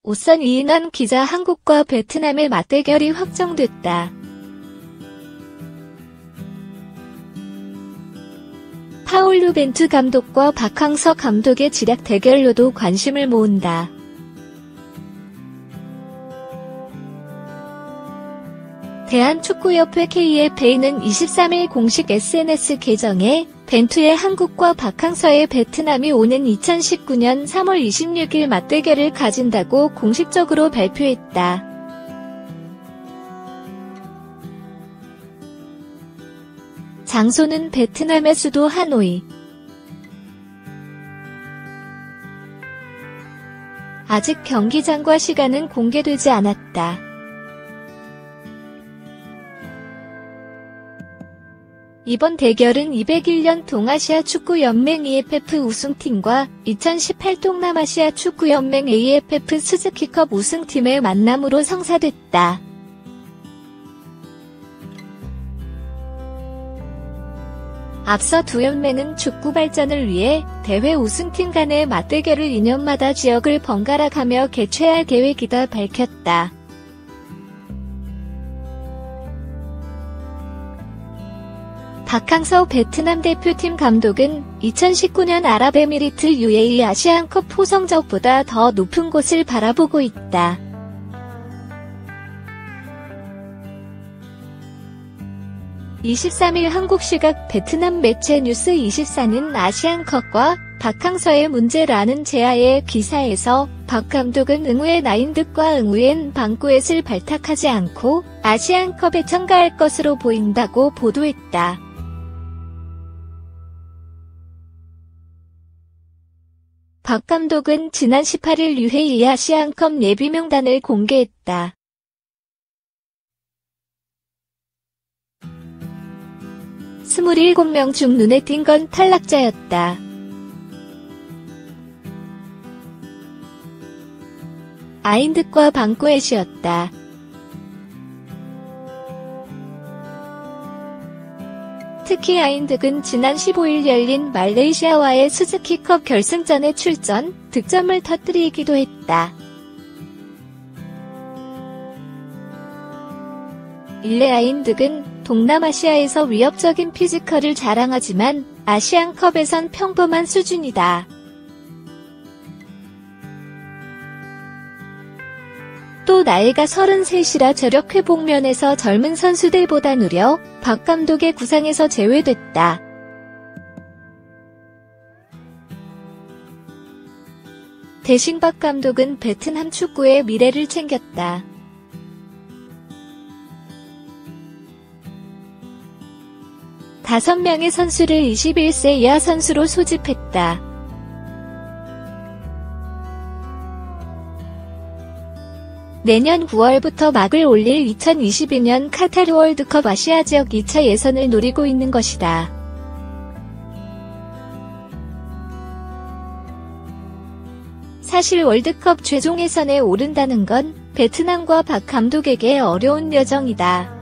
우선 이인원 기자 한국과 베트남의 맞대결이 확정됐다. 파올루 벤투 감독과 박항서 감독의 지략 대결로도 관심을 모은다. 대한축구협회 KFA는 23일 공식 SNS 계정에 벤투의 한국과 박항서의 베트남이 오는 2019년 3월 26일 맞대결을 가진다고 공식적으로 발표했다. 장소는 베트남의 수도 하노이. 아직 경기장과 시간은 공개되지 않았다. 이번 대결은 201년 동아시아 축구연맹 EFF 우승팀과 2018 동남아시아 축구연맹 AFF 스즈키컵 우승팀의 만남으로 성사됐다. 앞서 두 연맹은 축구 발전을 위해 대회 우승팀 간의 맞대결을 2년마다 지역을 번갈아 가며 개최할 계획이다 밝혔다. 박항서 베트남 대표팀 감독은 2019년 아랍에미리트 UAE 아시안컵 포성적보다 더 높은 곳을 바라보고 있다. (23일) 한국 시각 베트남 매체 뉴스24는 아시안컵과 박항서의 문제라는 제아의 기사에서 박 감독은 응우의 나인득과 응우엔 방구엣을 발탁하지 않고 아시안컵에 참가할 것으로 보인다고 보도했다. 박 감독은 지난 18일 UAE 아시안컵 예비 명단을 공개했다. (27) 명 중 눈에 띈 건 탈락자였다. 아인득과 방구엣이었다. 특히 아인득은 지난 15일 열린 말레이시아와의 스즈키컵 결승전에 출전, 득점을 터뜨리기도 했다. 일레 아인득은 동남아시아에서 위협적인 피지컬을 자랑하지만 아시안컵에선 평범한 수준이다. 또 나이가 33이라 저력 회복 면에서 젊은 선수들보다 느려 박 감독의 구상에서 제외됐다. 대신 박 감독은 베트남 축구의 미래를 챙겼다. 다섯 명의 선수를 21세 이하 선수로 소집했다. 내년 9월부터 막을 올릴 2022년 카타르 월드컵 아시아 지역 2차 예선을 노리고 있는 것이다. 사실 월드컵 최종 예선에 오른다는 건 베트남과 박 감독에게 어려운 여정이다.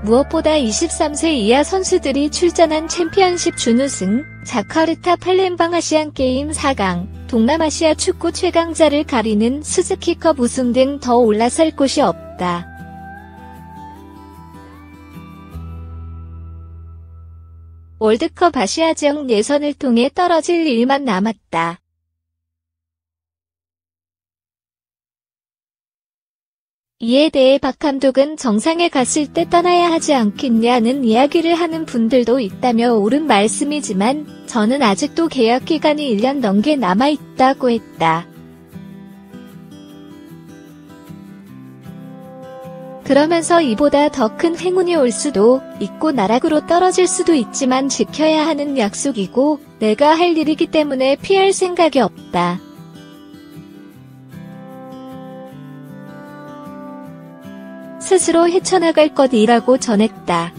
무엇보다 23세 이하 선수들이 출전한 챔피언십 준우승, 자카르타 팔렘방 아시안게임 4강, 동남아시아 축구 최강자를 가리는 스즈키컵 우승 등 더 올라설 곳이 없다. 월드컵 아시아 지역 예선을 통해 떨어질 일만 남았다. 이에 대해 박 감독은 정상에 갔을 때 떠나야 하지 않겠냐는 이야기를 하는 분들도 있다며 옳은 말씀이지만 저는 아직도 계약 기간이 1년 넘게 남아있다고 했다. 그러면서 이보다 더 큰 행운이 올 수도 있고 나락으로 떨어질 수도 있지만 지켜야 하는 약속이고 내가 할 일이기 때문에 피할 생각이 없다. 스스로 헤쳐나갈 것이라고 전했다.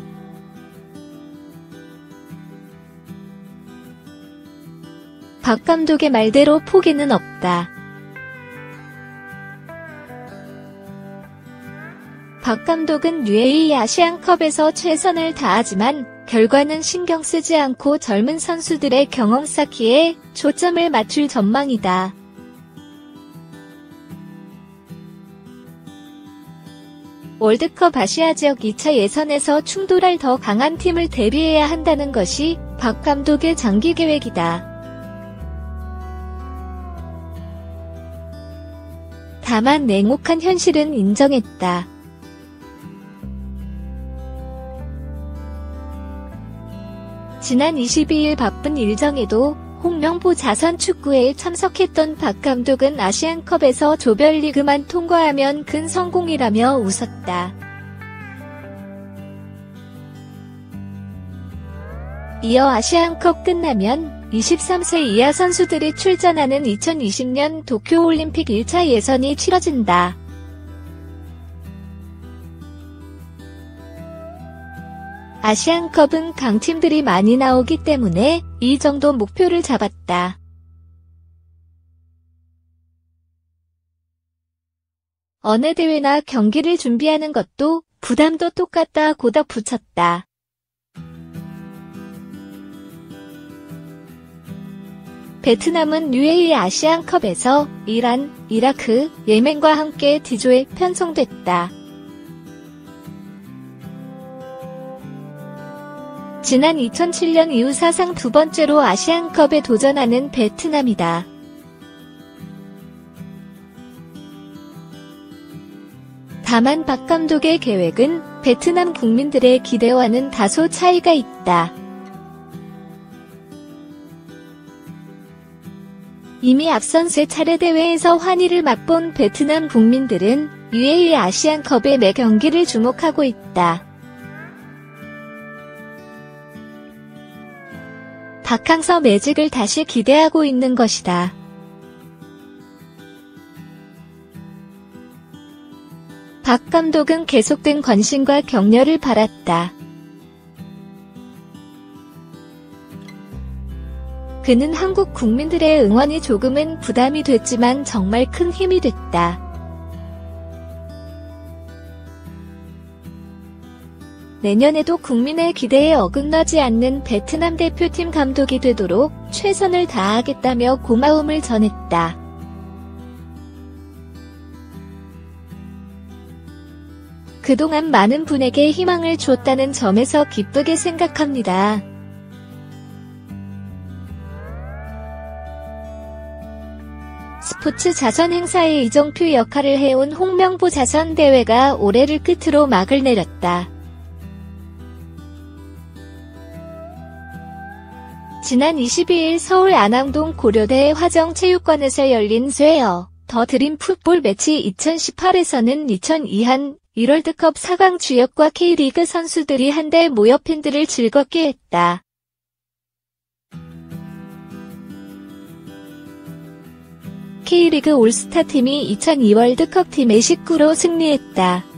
박 감독의 말대로 포기는 없다. 박 감독은 UAE 아시안컵에서 최선을 다하지만 결과는 신경 쓰지 않고 젊은 선수들의 경험 쌓기에 초점을 맞출 전망이다. 월드컵 아시아 지역 2차 예선에서 충돌할 더 강한 팀을 대비해야 한다는 것이 박 감독의 장기 계획이다. 다만 냉혹한 현실은 인정했다. 지난 22일 바쁜 일정에도 홍명보 자선축구회에 참석했던 박 감독은 아시안컵에서 조별리그만 통과하면 큰 성공이라며 웃었다. 이어 아시안컵 끝나면 23세 이하 선수들이 출전하는 2020년 도쿄올림픽 1차 예선이 치러진다. 아시안컵은 강팀들이 많이 나오기 때문에 이 정도 목표를 잡았다. 어느 대회나 경기를 준비하는 것도 부담도 똑같다고 덧붙였다. 베트남은 UAE 아시안컵에서 이란, 이라크, 예멘과 함께 D조에 편성됐다. 지난 2007년 이후 사상 두 번째로 아시안컵에 도전하는 베트남이다. 다만 박 감독의 계획은 베트남 국민들의 기대와는 다소 차이가 있다. 이미 앞선 세 차례 대회에서 환희를 맛본 베트남 국민들은 UAE 아시안컵의 매 경기를 주목하고 있다. 박항서 매직을 다시 기대하고 있는 것이다. 박 감독은 계속된 관심과 격려를 받았다. 그는 한국 국민들의 응원이 조금은 부담이 됐지만 정말 큰 힘이 됐다. 내년에도 국민의 기대에 어긋나지 않는 베트남 대표팀 감독이 되도록 최선을 다하겠다며 고마움을 전했다. 그동안 많은 분에게 희망을 줬다는 점에서 기쁘게 생각합니다. 스포츠 자선 행사의 이정표 역할을 해온 홍명보 자선대회가 올해를 끝으로 막을 내렸다. 지난 22일 서울 안암동 고려대 화정체육관에서 열린 쇠어 더 드림 풋볼 매치 2018에서는 2002한 1월드컵 4강 주역과 K리그 선수들이 한데 모여 팬들을 즐겁게 했다. K리그 올스타팀이 2002 월드컵 팀의 19로 승리했다.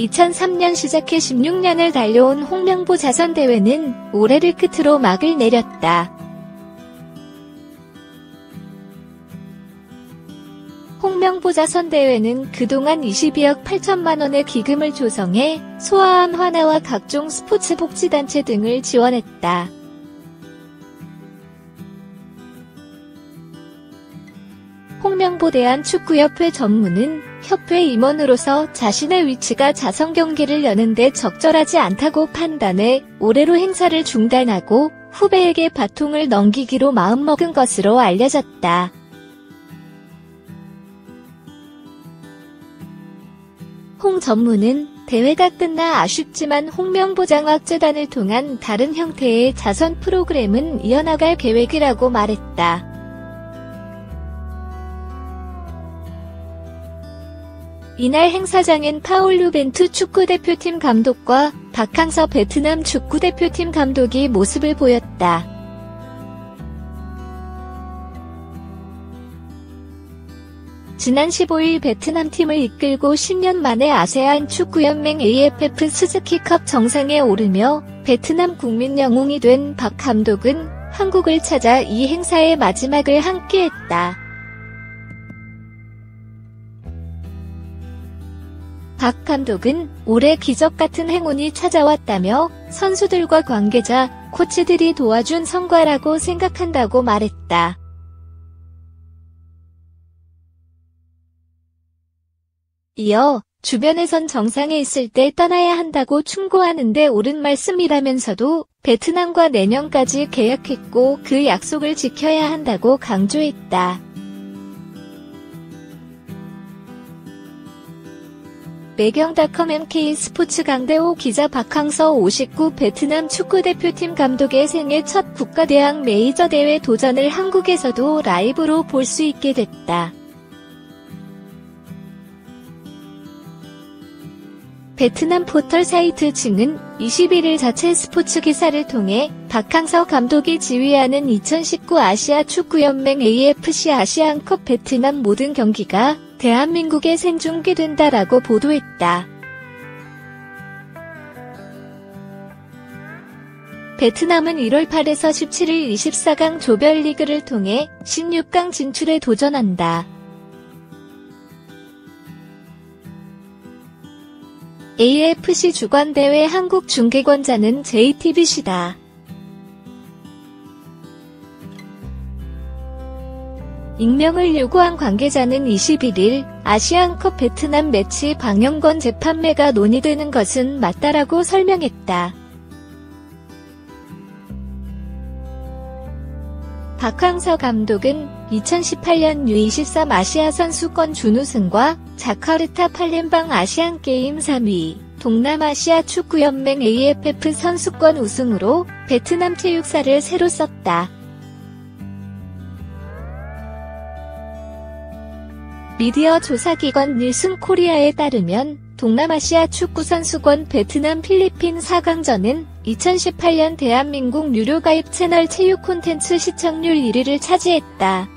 2003년 시작해 16년을 달려온 홍명보 자선대회는 올해를 끝으로 막을 내렸다. 홍명보 자선대회는 그동안 22억 8천만 원의 기금을 조성해 소아암 환아와 각종 스포츠 복지단체 등을 지원했다. 홍명보 대한축구협회 전무는 협회 임원으로서 자신의 위치가 자선 경기를 여는데 적절하지 않다고 판단해 올해로 행사를 중단하고 후배에게 바통을 넘기기로 마음먹은 것으로 알려졌다. 홍 전무는 대회가 끝나 아쉽지만 홍명보장학재단을 통한 다른 형태의 자선 프로그램은 이어나갈 계획이라고 말했다. 이날 행사장엔 파올루 벤투 축구대표팀 감독과 박항서 베트남 축구대표팀 감독이 모습을 보였다. 지난 15일 베트남 팀을 이끌고 10년 만에 아세안 축구연맹 AFF 스즈키컵 정상에 오르며 베트남 국민 영웅이 된 박 감독은 한국을 찾아 이 행사의 마지막을 함께했다. 박 감독은 올해 기적 같은 행운이 찾아왔다며 선수들과 관계자, 코치들이 도와준 성과라고 생각한다고 말했다. 이어 주변에선 정상에 있을 때 떠나야 한다고 충고하는데 옳은 말씀이라면서도 베트남과 내년까지 계약했고 그 약속을 지켜야 한다고 강조했다. 매경닷컴 MK스포츠 강대호 기자 박항서 59 베트남 축구대표팀 감독의 생애 첫 국가대항 메이저 대회 도전을 한국에서도 라이브로 볼 수 있게 됐다. 베트남 포털 사이트 증은 21일 자체 스포츠 기사를 통해 박항서 감독이 지휘하는 2019 아시아 축구연맹 AFC 아시안컵 베트남 모든 경기가 대한민국에 생중계된다라고 보도했다. 베트남은 1월 8에서 17일 24강 조별리그를 통해 16강 진출에 도전한다. AFC 주관대회 한국 중계권자는 JTBC다. 익명을 요구한 관계자는 21일 아시안컵 베트남 매치 방영권 재판매가 논의되는 것은 맞다라고 설명했다. 박항서 감독은 2018년 U23 아시아 선수권 준우승과 자카르타 팔렘방 아시안게임 3위, 동남아시아 축구연맹 AFF 선수권 우승으로 베트남 체육사를 새로 썼다. 미디어 조사기관 닐슨 코리아에 따르면 동남아시아 축구선수권 베트남 필리핀 4강전은 2018년 대한민국 유료 가입 채널 체육 콘텐츠 시청률 1위를 차지했다.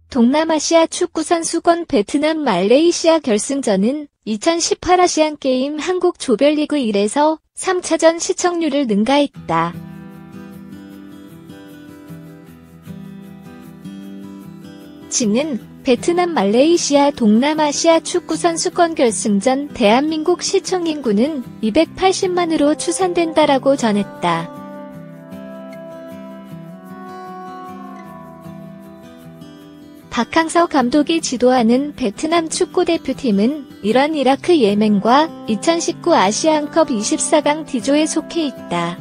동남아시아 축구선수권 베트남 말레이시아 결승전은 2018 아시안게임 한국 조별리그 1에서 3차전 시청률을 능가했다. 증은 베트남 말레이시아 동남아시아 축구선수권 결승전 대한민국 시청인구는 280만으로 추산된다라고 전했다. 박항서 감독이 지도하는 베트남 축구대표팀은 이란 이라크 예멘과 2019 아시안컵 24강 D조에 속해 있다.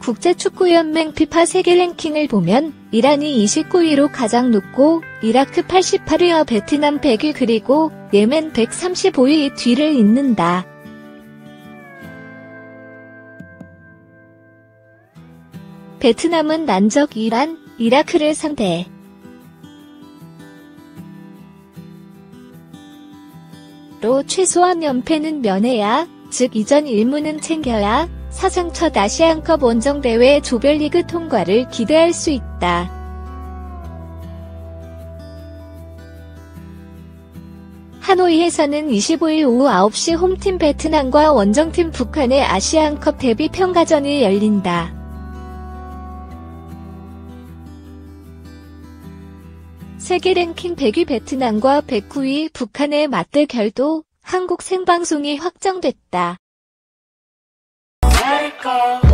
국제축구연맹 FIFA 세계 랭킹을 보면 이란이 29위로 가장 높고 이라크 88위와 베트남 100위 그리고 예멘 135위 뒤를 잇는다. 베트남은 난적 이란, 이라크를 상대 로 최소한 연패는 면해야, 즉 이전 1무는 챙겨야 사상 첫 아시안컵 원정대회 조별리그 통과를 기대할 수 있다. 하노이에서는 25일 오후 9시 홈팀 베트남과 원정팀 북한의 아시안컵 데뷔 평가전이 열린다. 세계 랭킹 100위 베트남과 109위 북한의 맞대결도 한국 생방송이 확정됐다. Let it go.